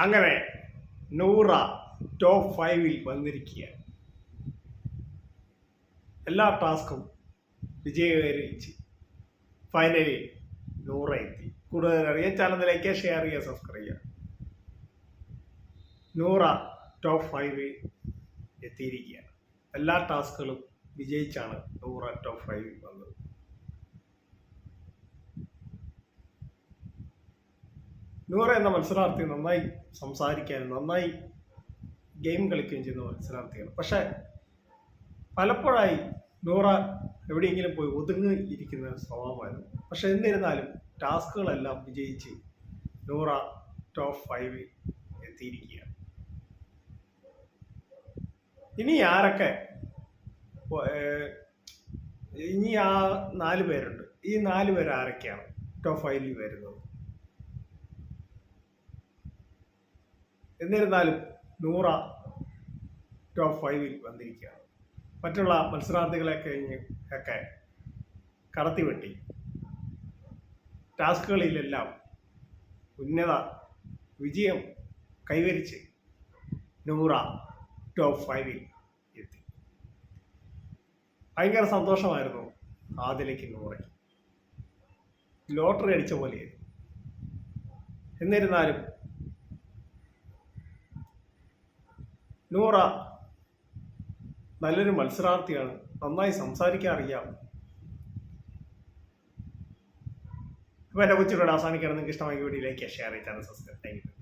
അങ്ങനെ നൂറ ടോപ്പ് 5-ൽ വന്നിരിക്കുകയാണ്. എല്ലാ ടാസ്കും വിജയകരിച്ച് ഫൈനലി നൂറ എത്തി. കൂടുതൽ അറിയാൻ ചാനൽ ലൈക്ക്, ഷെയർ ചെയ്യുക, സബ്സ്ക്രൈബ് ചെയ്യുക. നൂറ ടോപ്പ് 5-ൽ എത്തിയിരിക്കുകയാണ്. എല്ലാ ടാസ്കുകളും വിജയിച്ചാണ് നൂറ ടോപ്പ് 5-ൽ വന്നത്. നൂറ എന്ന മത്സരാർത്ഥി നന്നായി സംസാരിക്കാനും നന്നായി ഗെയിം കളിക്കുകയും ചെയ്യുന്ന മത്സരാർത്ഥിയാണ്. പക്ഷെ പലപ്പോഴായി നൂറ എവിടെയെങ്കിലും പോയി ഒതുങ്ങി ഇരിക്കുന്ന സ്വഭാവമായിരുന്നു. പക്ഷെ എന്നിരുന്നാലും ടാസ്കുകളെല്ലാം വിജയിച്ച് നൂറ ടോപ്പ് 5-ൽ എത്തിയിരിക്കുകയാണ്. ഇനി ആരൊക്കെ ഇനി ആ 4 പേരുണ്ട്. ഈ 4 പേര് ആരൊക്കെയാണ് ടോപ്പ് 5-ൽ വരുന്നത്? എന്നിരുന്നാലും നൂറ ടോപ്പ് 5-ൽ വന്നിരിക്കുകയാണ്. മറ്റുള്ള മത്സരാർത്ഥികളെ ഒക്കെ കടത്തിവെട്ടി ടാസ്കുകളിലെല്ലാം ഉന്നത വിജയം കൈവരിച്ച് നൂറ ടോപ്പ് 5-ൽ എത്തി. ഭയങ്കര സന്തോഷമായിരുന്നു ആദിലയ്ക്ക് നൂറയ്ക്ക്. ലോട്ടറി അടിച്ച പോലെയായിരുന്നു. എന്നിരുന്നാലും നൂറ നല്ലൊരു മത്സരാർത്ഥിയാണ്. നന്നായി സംസാരിക്കാൻ അറിയാം. അപ്പോൾ എൻ്റെ കൊച്ചുകൂടെ അവസാനിക്കുകയാണ്. നിങ്ങൾക്ക് ഇഷ്ടമായ video like, share, channel subscribe. Thank you.